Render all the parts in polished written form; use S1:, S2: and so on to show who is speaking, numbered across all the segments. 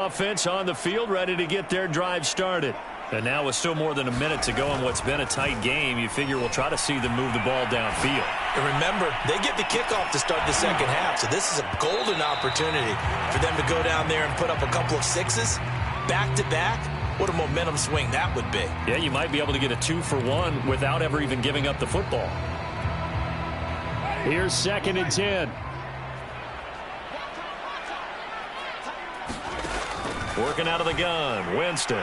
S1: Offense on the field, ready to get their drive started. And now with still more than a minute to go in what's been a tight game, you figure we'll try to see them move the ball downfield.
S2: And remember, they get the kickoff to start the second half, so this is a golden opportunity for them to go down there and put up a couple of sixes back-to-back. What a momentum swing that would be.
S1: Yeah, you might be able to get a 2-for-1 without ever even giving up the football. Here's 2nd and 10. Working out of the gun, Winston.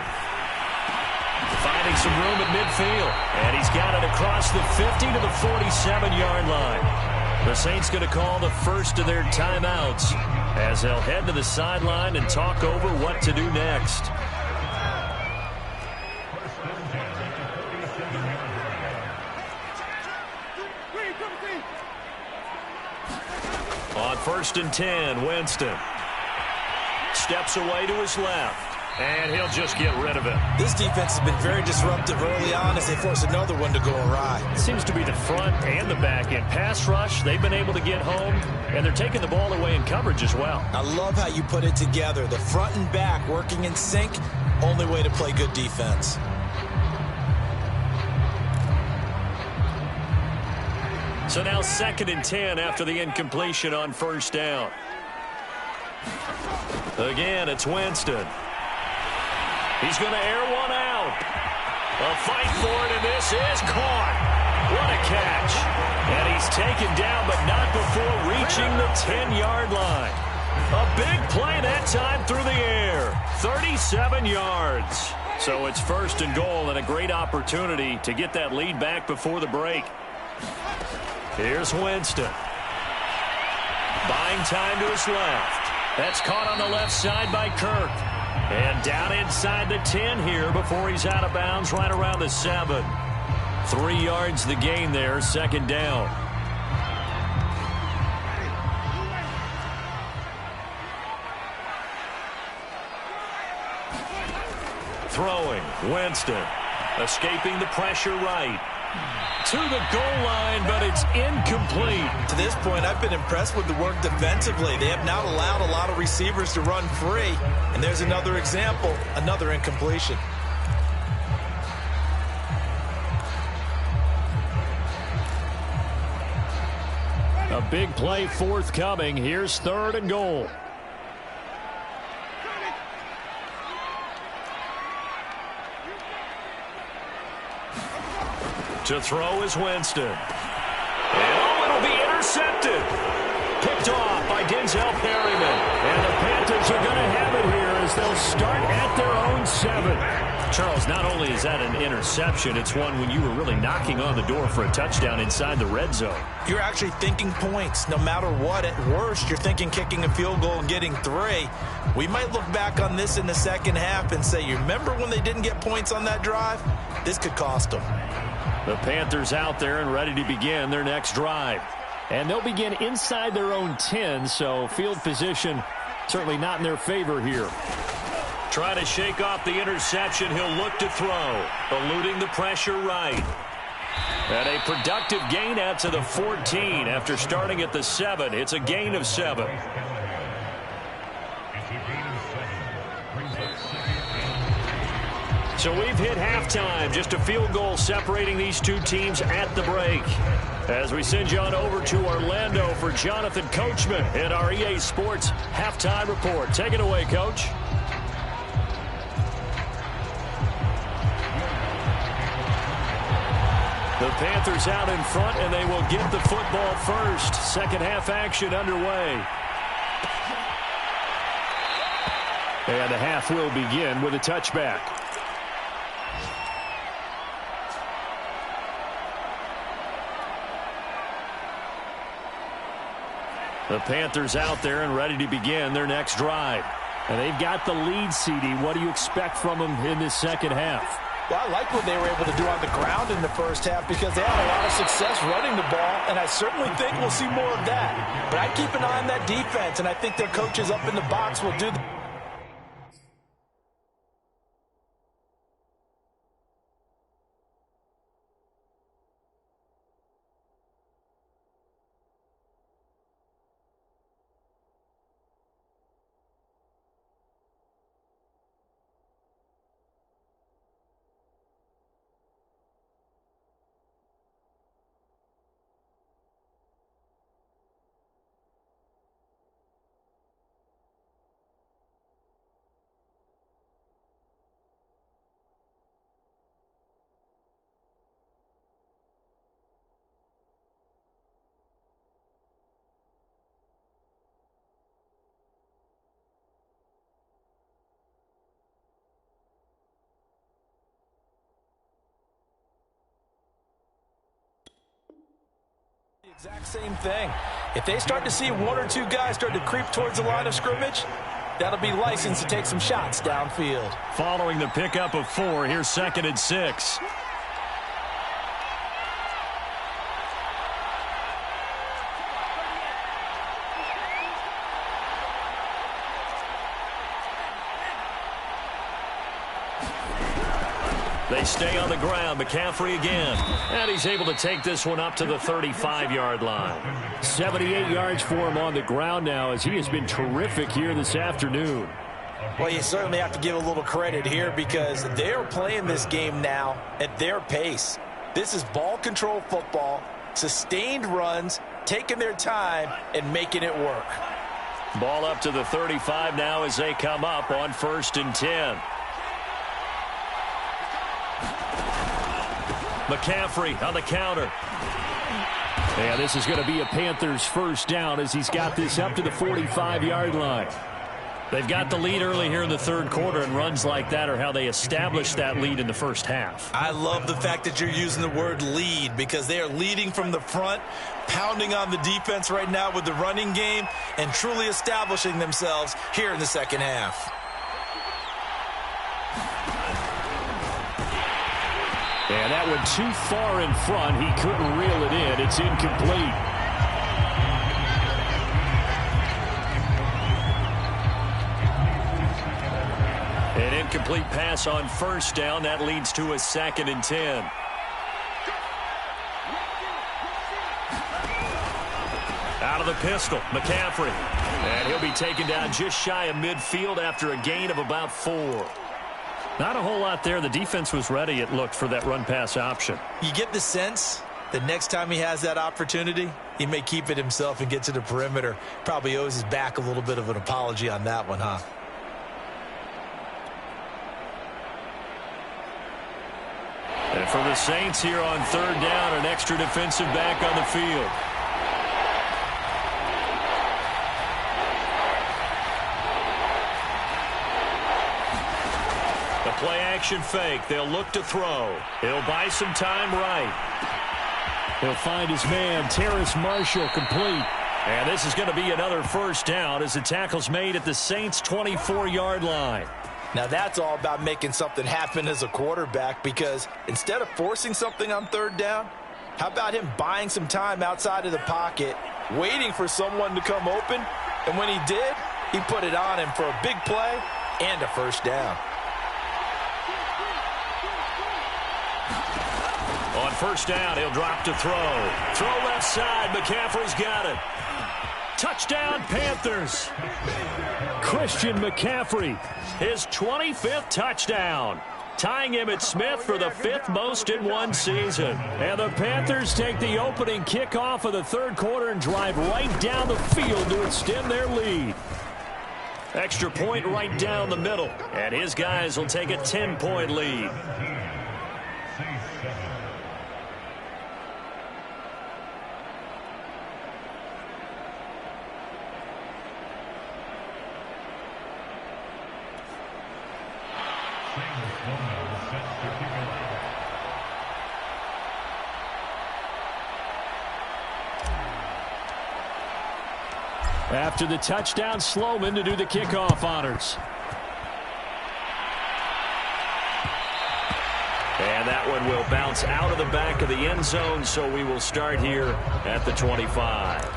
S1: Finding some room at midfield. And he's got it across the 50 to the 47-yard line. The Saints going to call the first of their timeouts as they'll head to the sideline and talk over what to do next. On 1st and 10, Winston. Steps away to his left, and he'll just get rid of it.
S2: This defense has been very disruptive early on as they force another one to go awry.
S1: It seems to be the front and the back end. Pass rush, they've been able to get home, and they're taking the ball away in coverage as well.
S2: I love how you put it together. The front and back working in sync, only way to play good defense.
S1: So now 2nd and 10 after the incompletion on 1st down. Again, it's Winston. He's going to air one out. A fight for it, and this is caught. What a catch. And he's taken down, but not before reaching the 10-yard line. A big play that time through the air. 37 yards. So it's 1st and goal, and a great opportunity to get that lead back before the break. Here's Winston. Buying time to his left. That's caught on the left side by Kirk. And down inside the 10 here before he's out of bounds right around the 7. 3 yards the gain there, 2nd down. Throwing, Winston. Escaping the pressure right. To the goal line, but it's incomplete.
S2: To this point, I've been impressed with the work defensively. They have not allowed a lot of receivers to run free. And there's another example, another incompletion.
S1: A big play forthcoming. Here's 3rd and goal. To throw is Winston. And it'll be intercepted. Picked off by Denzel Perryman. And the Panthers are going to have it here as they'll start at their own 7. Charles, not only is that an interception, it's one when you were really knocking on the door for a touchdown inside the red zone.
S2: You're actually thinking points. No matter what, at worst, you're thinking kicking a field goal and getting 3. We might look back on this in the second half and say, you remember when they didn't get points on that drive? This could cost them.
S1: The Panthers out there and ready to begin their next drive. And they'll begin inside their own 10, so field position certainly not in their favor here. Trying to shake off the interception, he'll look to throw. Eluding the pressure right. And a productive gain out to the 14 after starting at the 7. It's a gain of 7. So we've hit halftime, just a field goal separating these two teams at the break. As we send you on over to Orlando for Jonathan Coachman in our EA Sports Halftime Report. Take it away, Coach. The Panthers out in front, and they will get the football first. Second half action underway. And the half will begin with a touchback. The Panthers out there and ready to begin their next drive. And they've got the lead, CD. What do you expect from them in this second half?
S2: Well, I like what they were able to do on the ground in the first half because they had a lot of success running the ball, and I certainly think we'll see more of that. But I keep an eye on that defense, and I think their coaches up in the box will do the Exact same thing. If they start to see one or two guys start to creep towards the line of scrimmage, that'll be licensed to take some shots downfield.
S1: Following the pickup of 4, here's 2nd and 6. They stay on the ground. McCaffrey again. And he's able to take this one up to the 35-yard line. 78 yards for him on the ground now as he has been terrific here this afternoon.
S2: Well, you certainly have to give a little credit here because they're playing this game now at their pace. This is ball control football, sustained runs, taking their time and making it work.
S1: Ball up to the 35 now as they come up on 1st and 10. McCaffrey on the counter. And this is going to be a Panthers first down as he's got this up to the 45-yard line. They've got the lead early here in the 3rd quarter, and runs like that are how they establish that lead in the first half.
S2: I love the fact that you're using the word lead because they are leading from the front, pounding on the defense right now with the running game, and truly establishing themselves here in the 2nd half.
S1: And that one too far in front. He couldn't reel it in. It's incomplete. An incomplete pass on 1st down. That leads to a 2nd and 10. Out of the pistol, McCaffrey. And he'll be taken down just shy of midfield after a gain of about 4. Not a whole lot there. The defense was ready, it looked, for that run-pass option.
S2: You get the sense that next time he has that opportunity, he may keep it himself and get to the perimeter. Probably owes his back a little bit of an apology on that one, huh?
S1: And for the Saints here on 3rd down, an extra defensive back on the field. Play-action fake. They'll look to throw. He'll buy some time right. He'll find his man, Terrace Marshall, complete. And this is going to be another first down as the tackle's made at the Saints' 24-yard line.
S2: Now that's all about making something happen as a quarterback because instead of forcing something on 3rd down, how about him buying some time outside of the pocket, waiting for someone to come open, and when he did, he put it on him for a big play and a first down.
S1: On 1st down, he'll drop to throw. Throw left side. McCaffrey's got it. Touchdown, Panthers. Christian McCaffrey, his 25th touchdown, tying him at Smith for the 5th most in one season. And the Panthers take the opening kickoff of the 3rd quarter and drive right down the field to extend their lead. Extra point right down the middle, and his guys will take a 10-point lead. After the touchdown, Sloman to do the kickoff honors. And that one will bounce out of the back of the end zone, so we will start here at the 25.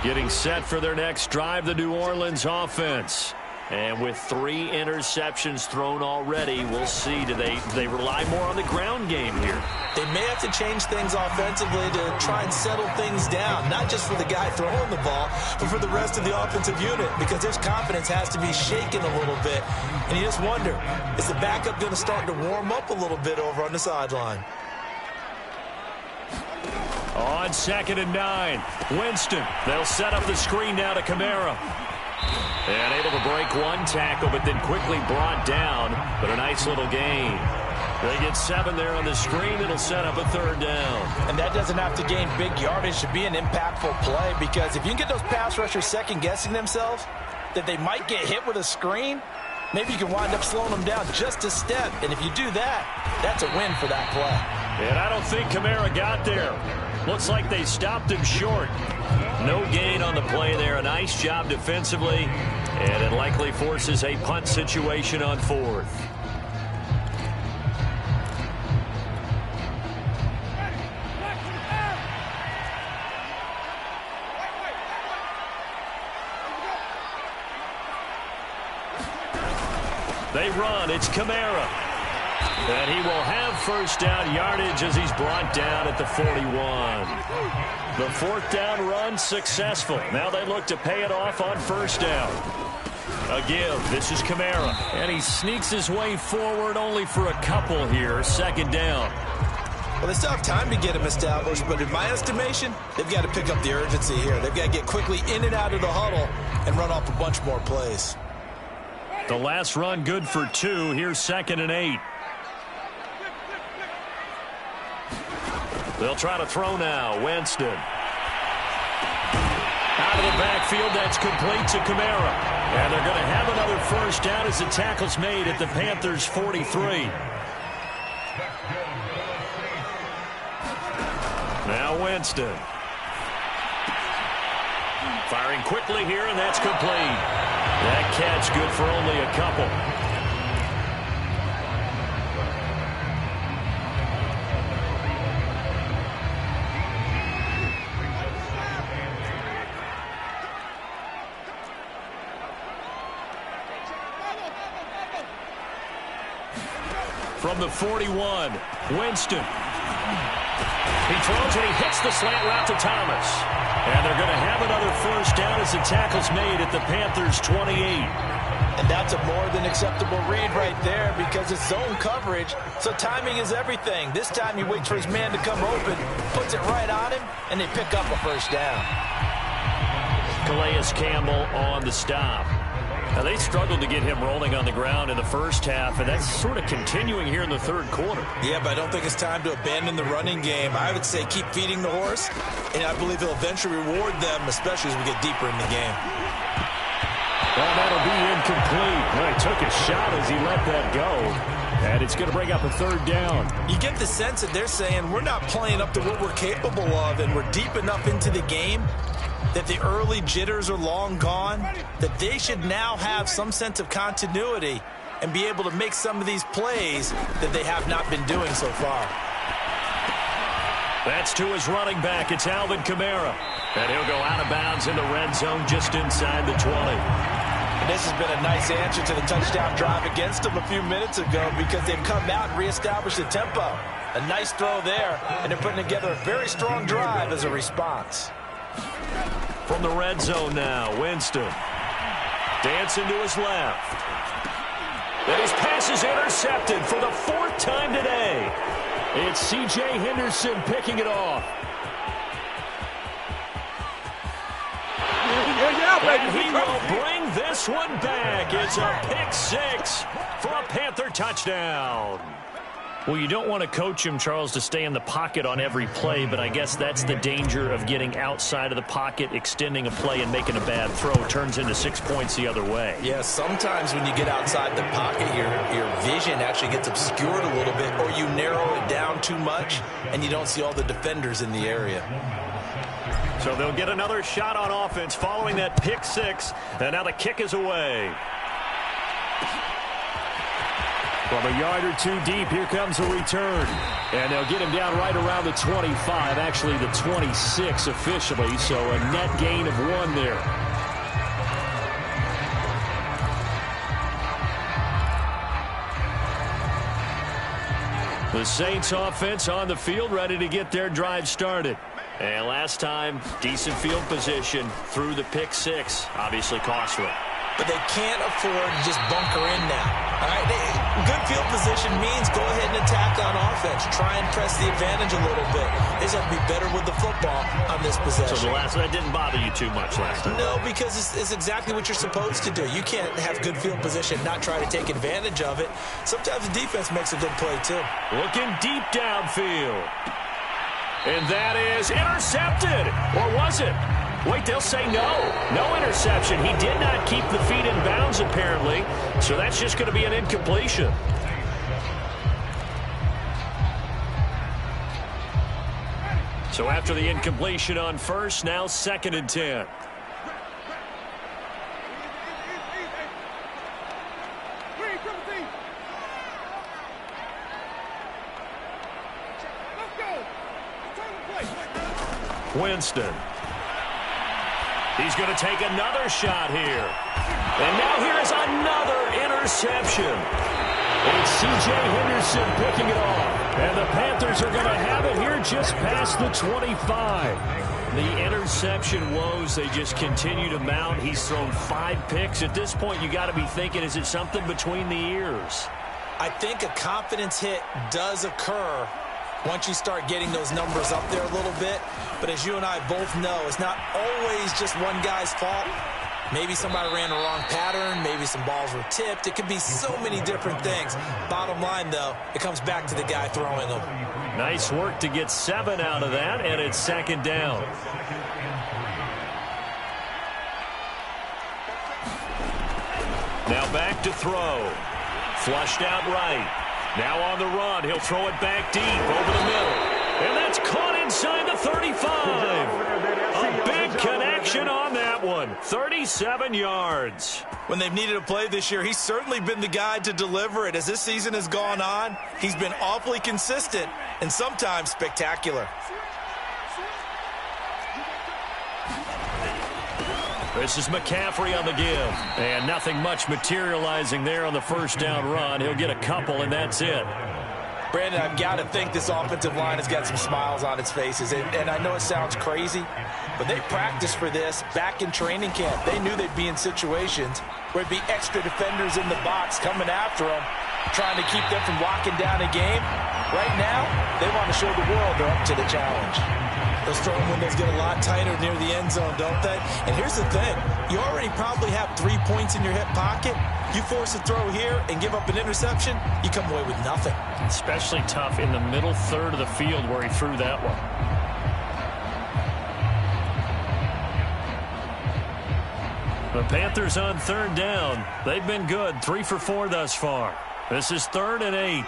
S1: Getting set for their next drive, the New Orleans offense. And with 3 interceptions thrown already, we'll see. Do they rely more on the ground game here?
S2: They may have to change things offensively to try and settle things down, not just for the guy throwing the ball, but for the rest of the offensive unit, because his confidence has to be shaken a little bit. And you just wonder, is the backup going to start to warm up a little bit over on the sideline?
S1: On 2nd and 9, Winston. They'll set up the screen now to Kamara. And able to break one tackle, but then quickly brought down. But a nice little gain. They get 7 there on the screen. It'll set up a 3rd down.
S2: And that doesn't have to gain big yardage to be an impactful play, because if you can get those pass rushers second-guessing themselves that they might get hit with a screen, maybe you can wind up slowing them down just a step. And if you do that, that's a win for that play.
S1: And I don't think Kamara got there. Looks like they stopped him short. No gain on the play there. A nice job defensively. And it likely forces a punt situation on 4th. They run. It's Kamara. And he will have 1st down yardage as he's brought down at the 41. The 4th down run successful. Now they look to pay it off on 1st down. A give. This is Kamara. And he sneaks his way forward only for a couple here. 2nd down.
S2: Well, they still have time to get him established, but in my estimation, they've got to pick up the urgency here. They've got to get quickly in and out of the huddle and run off a bunch more plays.
S1: The last run good for 2. Here's 2nd and 8. They'll try to throw now. Winston. Out of the backfield, that's complete to Kamara. And they're going to have another 1st down as the tackle's made at the Panthers' 43. Now Winston. Firing quickly here, and that's complete. That catch good for only a couple. From the 41, Winston. He throws and he hits the slant route to Thomas. And they're going to have another 1st down as the tackle's made at the Panthers' 28.
S2: And that's a more than acceptable read right there, because it's zone coverage, so timing is everything. This time he waits for his man to come open, puts it right on him, and they pick up a 1st down.
S1: Calais Campbell on the stop. Now, they struggled to get him rolling on the ground in the 1st half, and that's sort of continuing here in the 3rd quarter.
S2: Yeah, but I don't think it's time to abandon the running game. I would say keep feeding the horse, and I believe he'll eventually reward them, especially as we get deeper in the game.
S1: Well, that'll be incomplete. Well, he took a shot as he let that go, and it's going to bring up a 3rd down.
S2: You get the sense that they're saying we're not playing up to what we're capable of, and we're deep enough into the game that the early jitters are long gone, that they should now have some sense of continuity and be able to make some of these plays that they have not been doing so far.
S1: That's to his running back. It's Alvin Kamara. And he'll go out of bounds in the red zone just inside the 20.
S2: And this has been a nice answer to the touchdown drive against them a few minutes ago, because they've come out and reestablished the tempo. A nice throw there, and they're putting together a very strong drive as a response.
S1: From the red zone now, Winston. Dancing to his left. And his pass is intercepted for the 4th time today. It's C.J. Henderson picking it off. And he will bring this one back. It's a pick 6 for a Panther touchdown. Well, you don't want to coach him, Charles, to stay in the pocket on every play, but I guess that's the danger of getting outside of the pocket, extending a play, and making a bad throw. It turns into 6 points the other way.
S2: Yeah, sometimes when you get outside the pocket, your vision actually gets obscured a little bit, or you narrow it down too much, and you don't see all the defenders in the area.
S1: So they'll get another shot on offense following that pick 6, and now the kick is away. From a yard or 2 deep, here comes a return. And they'll get him down right around the 25, actually the 26 officially, so a net gain of 1 there. The Saints offense on the field, ready to get their drive started. And last time, decent field position through the pick 6, obviously costly.
S2: but they can't afford to just bunker in now. All right, good field position means go ahead and attack on offense. Try and press the advantage a little bit. They just have to be better with the football on this possession.
S1: So the last one, that didn't bother you too much last time?
S2: No, because it's exactly what you're supposed to do. You can't have good field position, not try to take advantage of it. Sometimes the defense makes a good play, too.
S1: Looking deep downfield. And that is intercepted. Or was it? Wait, they'll say no. No interception. He did not keep the feet in bounds, apparently. So that's just going to be an incompletion. So after the incompletion on first, now 2nd and 10. Winston. He's going to take another shot here. And now here's another interception. It's C.J. Henderson picking it off. And the Panthers are going to have it here just past the 25. The interception woes, they just continue to mount. He's thrown 5 picks. At this point, you got to be thinking, is it something between the ears?
S2: I think a confidence hit does occur once you start getting those numbers up there a little bit. But as you and I both know, it's not always just one guy's fault. Maybe somebody ran the wrong pattern. Maybe some balls were tipped. It could be so many different things. Bottom line, though, it comes back to the guy throwing them.
S1: Nice work to get 7 out of that, and it's 2nd down. Now back to throw. Flushed out right. Now on the run, he'll throw it back deep over the middle. And that's caught inside the 35. A big connection on that one. 37 yards.
S2: When they've needed a play this year, he's certainly been the guy to deliver it. As this season has gone on, he's been awfully consistent and sometimes spectacular.
S1: This is McCaffrey on the give. And nothing much materializing there on the first down run. He'll get a couple, and that's it.
S2: Brandon, I've got to think this offensive line has got some smiles on its faces. And I know it sounds crazy, but they practiced for this back in training camp. They knew they'd be in situations where it'd be extra defenders in the box coming after them, trying to keep them from locking down a game. Right now, they want to show the world they're up to the challenge. Those throwing windows get a lot tighter near the end zone, don't they? And here's the thing. You already probably have 3 points in your hip pocket. You force a throw here and give up an interception, you come away with nothing.
S1: Especially tough in the middle third of the field where he threw that one. The Panthers on 3rd down. They've been good. 3 for 4 thus far. This is 3rd and 8.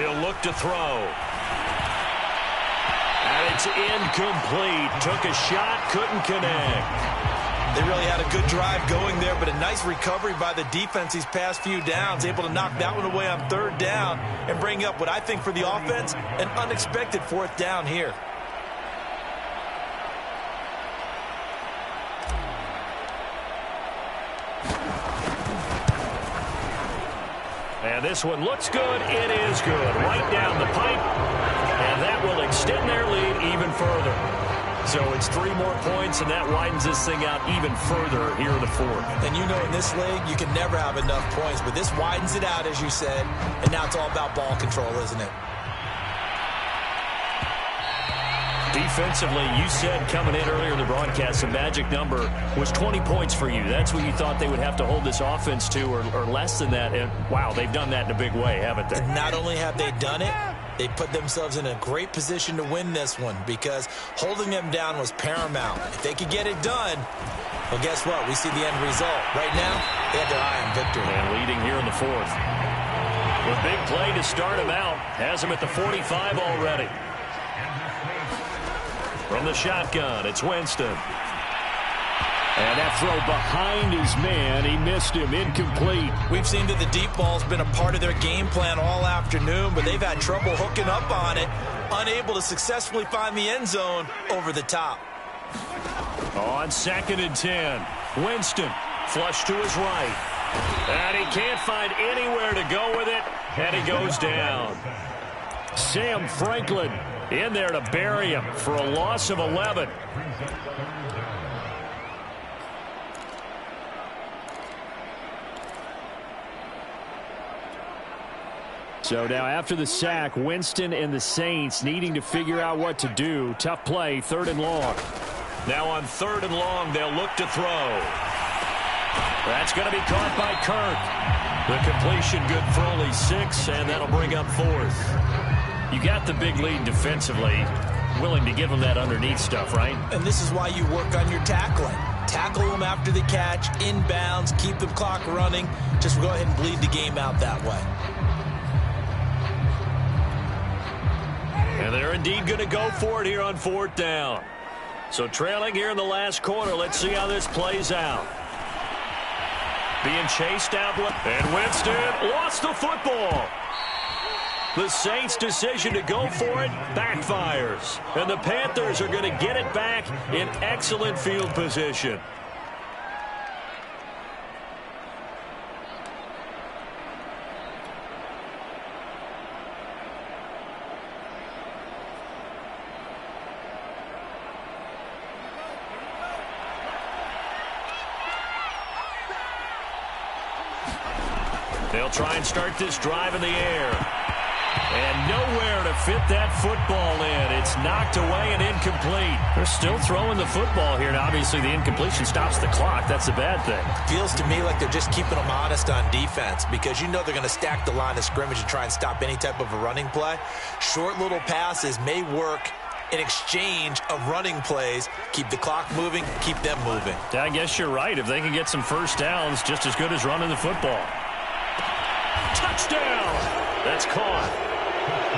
S1: He'll look to throw. And it's incomplete. Took a shot, couldn't connect.
S2: They really had a good drive going there, but a nice recovery by the defense these past few downs, able to knock that one away on 3rd down and bring up what I think for the offense, an unexpected 4th down here.
S1: And this one looks good. It is good. Right down the pipe. And that will extend their lead even further. So it's 3 more points, and that widens this thing out even further here in the 4th.
S2: And you know in this league, you can never have enough points, but this widens it out, as you said, and now it's all about ball control, isn't it?
S1: Defensively, you said coming in earlier in the broadcast, the magic number was 20 points for you. That's what you thought they would have to hold this offense to, or less than that. And, wow, they've done that in a big way, haven't they?
S2: And not only have they done it, they put themselves in a great position to win this one because holding them down was paramount. If they could get it done, well, guess what? We see the end result. Right now, they have their eye on victory.
S1: And leading here in the 4th. A big play to start him out. Has him at the 45 already. From the shotgun, it's Winston. And that throw behind his man, he missed him, incomplete.
S2: We've seen that the deep ball's been a part of their game plan all afternoon, but they've had trouble hooking up on it, unable to successfully find the end zone over the top.
S1: On 2nd and 10, Winston flush to his right. And he can't find anywhere to go with it, and he goes down. Sam Franklin in there to bury him for a loss of 11. So now after the sack, Winston and the Saints needing to figure out what to do. Tough play, 3rd and long. Now on 3rd and long, they'll look to throw. That's going to be caught by Kirk. The completion good for only 6, and that'll bring up 4th. You got the big lead defensively. Willing to give them that underneath stuff, right?
S2: And this is why you work on your tackling. Tackle them after the catch, inbounds, keep the clock running. Just go ahead and bleed the game out that way.
S1: And they're indeed going to go for it here on 4th down. So trailing here in the last quarter. Let's see how this plays out. Being chased out. And Winston lost the football. The Saints' decision to go for it backfires. And the Panthers are going to get it back in excellent field position. They'll try and start this drive in the air. And nowhere to fit that football in. It's knocked away and incomplete. They're still throwing the football here. Now, obviously, the incompletion stops the clock. That's a bad thing.
S2: Feels to me like they're just keeping them honest on defense because you know they're going to stack the line of scrimmage and try and stop any type of a running play. Short little passes may work in exchange of running plays. Keep the clock moving, keep them moving.
S1: I guess you're right. If they can get some first downs, just as good as running the football. Touchdown! That's caught.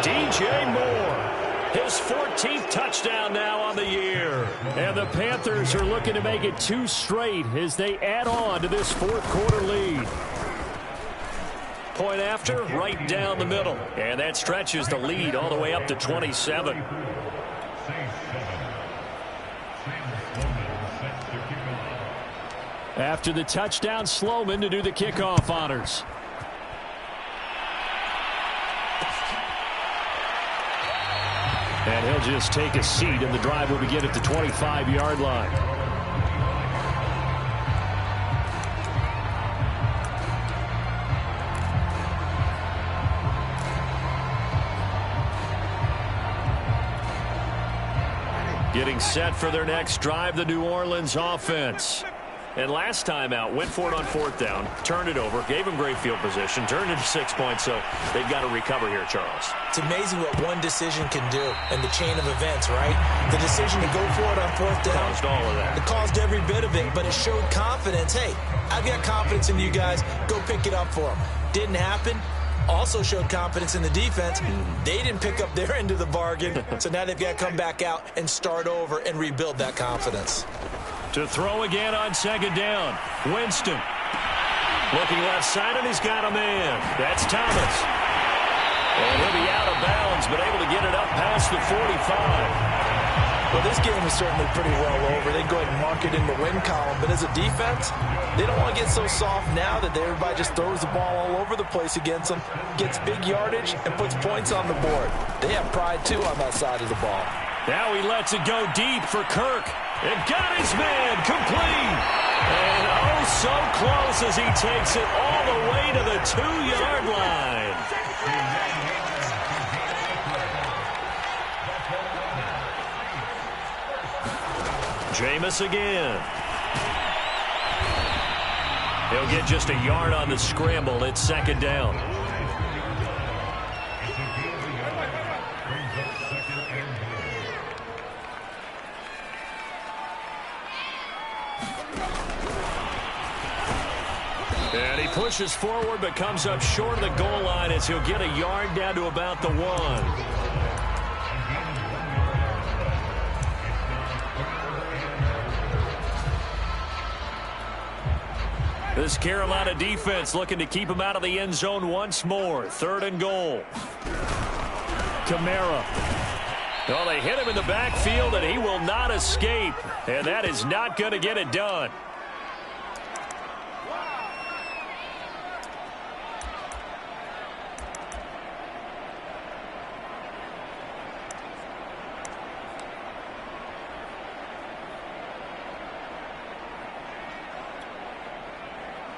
S1: DJ Moore, his 14th touchdown now on the year. And the Panthers are looking to make it 2 straight as they add on to this 4th quarter lead. Point after, right down the middle. And that stretches the lead all the way up to 27. After the touchdown, Sloman to do the kickoff honors. And he'll just take a seat, and the drive will begin at the 25-yard line. Getting set for their next drive, the New Orleans offense. And last time out, went for it on 4th down, turned it over, gave them great field position, turned it to 6 points, so they've got to recover here, Charles.
S2: It's amazing what one decision can do in the chain of events, right? The decision to go for it on 4th down.
S1: Caused all of that.
S2: It caused every bit of it, but it showed confidence. Hey, I've got confidence in you guys. Go pick it up for them. Didn't happen. Also showed confidence in the defense. They didn't pick up their end of the bargain, so now they've got to come back out and start over and rebuild that confidence.
S1: To throw again on 2nd down. Winston. Looking left side, and he's got a man. That's Thomas. And he'll be out of bounds, but able to get it up past the 45.
S2: Well, this game is certainly pretty well over. They can go ahead and mark it in the win column. But as a defense, they don't want to get so soft now that everybody just throws the ball all over the place against them, gets big yardage, and puts points on the board. They have pride, too, on that side of the ball.
S1: Now he lets it go deep for Kirk. And got his man complete. And oh, so close as he takes it all the way to the 2-yard line. Jameis again. He'll get just a yard on the scramble. It's 2nd down. And he pushes forward but comes up short of the goal line as he'll get a yard down to about the 1. This Carolina defense looking to keep him out of the end zone once more. 3rd and goal. Kamara. Oh, they hit him in the backfield, and he will not escape. And that is not going to get it done.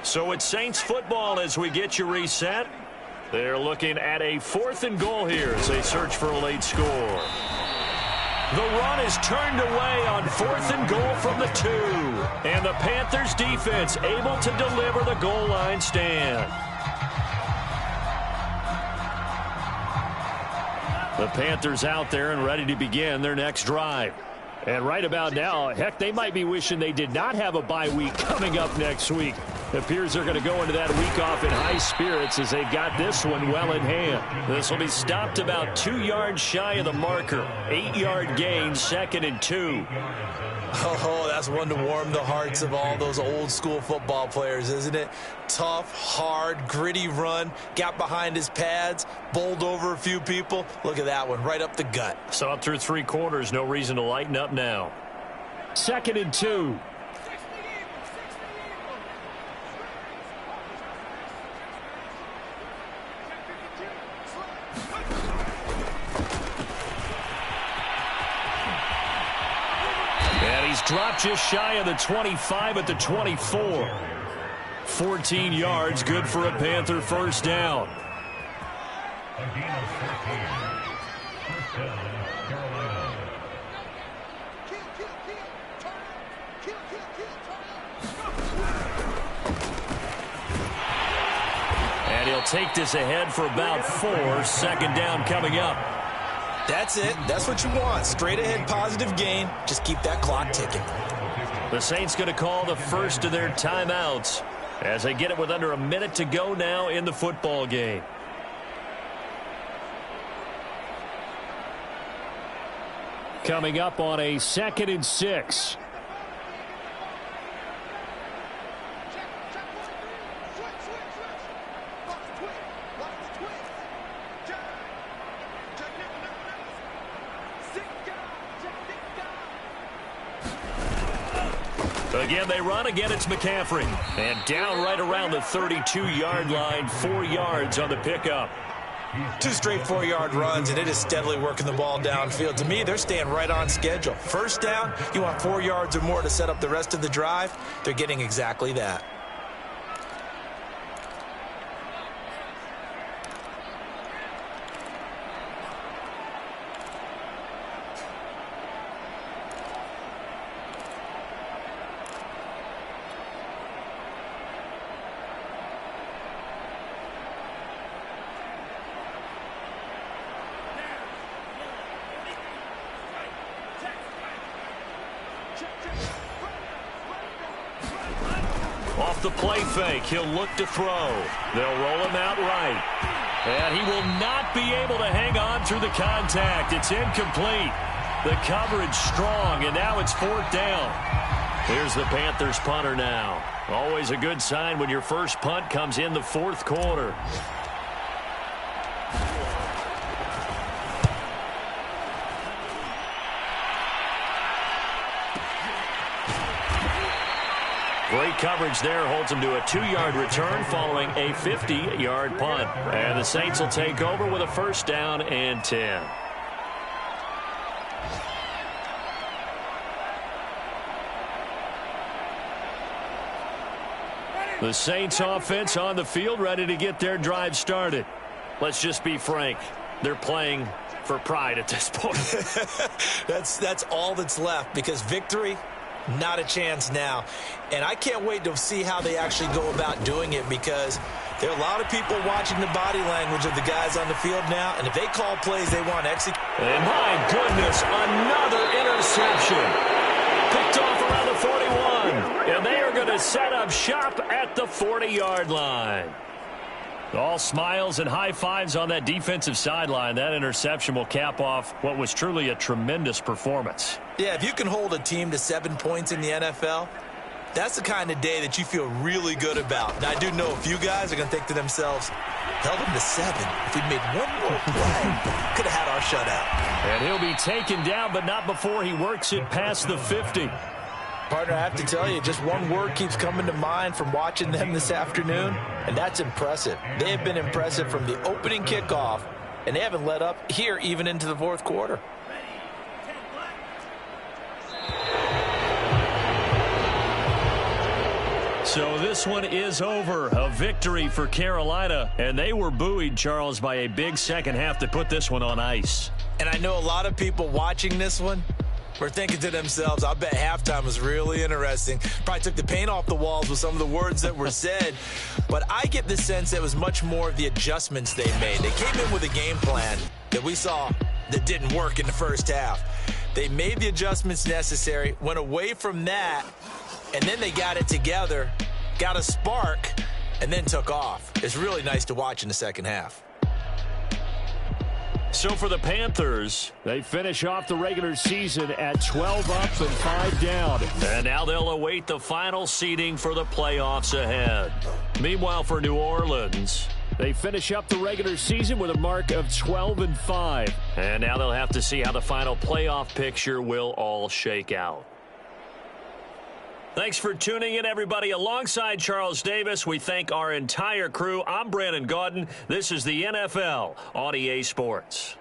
S1: So it's Saints football as we get you reset. They're looking at a 4th and goal here as they search for a late score. The run is turned away on 4th and goal from the 2. And the Panthers defense able to deliver the goal line stand. The Panthers out there and ready to begin their next drive. And right about now, heck, they might be wishing they did not have a bye week coming up next week. It appears they're going to go into that week off in high spirits as they've got this one well in hand. This will be stopped about 2 yards shy of the marker. 8-yard gain, 2nd and 2.
S2: Oh, that's one to warm the hearts of all those old school football players, isn't it? Tough, hard, gritty run, got behind his pads, bowled over a few people. Look at that one, right up the gut.
S1: So up through 3 quarters, no reason to lighten up now. 2nd and 2. Dropped just shy of the 25 at the 24. 14 yards, good for a Panther first down. And he'll take this ahead for about 4. 2nd down coming up.
S2: That's it. That's what you want. Straight ahead positive gain. Just keep that clock ticking.
S1: The Saints going to call the first of their timeouts as they get it with under a minute to go now in the football game. Coming up on a 2nd and 6. Again, they run. Again, it's McCaffrey. And down right around the 32-yard line. 4 yards on the pickup.
S2: 2 straight 4-yard runs, and it is steadily working the ball downfield. To me, they're staying right on schedule. First down, you want 4 yards or more to set up the rest of the drive. They're getting exactly that.
S1: Off the play fake, he'll look to throw. They'll roll him out right. And he will not be able to hang on through the contact. It's incomplete. The coverage strong, and now it's 4th down. Here's the Panthers punter now. Always a good sign when your first punt comes in the 4th quarter. Great coverage there, holds him to a 2-yard return following a 50-yard punt. And the Saints will take over with a 1st down and 10. The Saints offense on the field, ready to get their drive started. Let's just be frank. They're playing for pride at this point.
S2: That's all that's left, because victory, not a chance now. And I can't wait to see how they actually go about doing it, because there are a lot of people watching the body language of the guys on the field now, and if they call plays they want to execute.
S1: And my goodness, another interception. Picked off around the 41. And they are going to set up shop at the 40-yard line. All smiles and high fives on that defensive sideline. That interception will cap off what was truly a tremendous performance.
S2: Yeah, if you can hold a team to 7 points in the NFL, that's the kind of day that you feel really good about. And I do know a few guys are going to think to themselves, held them to 7. If we'd made one more play, could have had our shutout.
S1: And he'll be taken down, but not before he works it past the 50.
S2: Partner, I have to tell you, just one word keeps coming to mind from watching them this afternoon, and that's impressive. They have been impressive from the opening kickoff, and they haven't let up here even into the 4th quarter.
S1: So this one is over. A victory for Carolina. And they were buoyed, Charles, by a big second half to put this one on ice.
S2: And I know a lot of people watching this one were thinking to themselves, I bet halftime was really interesting. Probably took the paint off the walls with some of the words that were said. But I get the sense it was much more of the adjustments they made. They came in with a game plan that we saw that didn't work in the first half. They made the adjustments necessary, went away from that, and then they got it together, got a spark, and then took off. It's really nice to watch in the second half.
S1: So for the Panthers, they finish off the regular season at 12 up and 5 down. And now they'll await the final seeding for the playoffs ahead. Meanwhile, for New Orleans, they finish up the regular season with a mark of 12 and 5. And now they'll have to see how the final playoff picture will all shake out. Thanks for tuning in, everybody. Alongside Charles Davis, we thank our entire crew. I'm Brandon Gaudin. This is the NFL on EA Sports.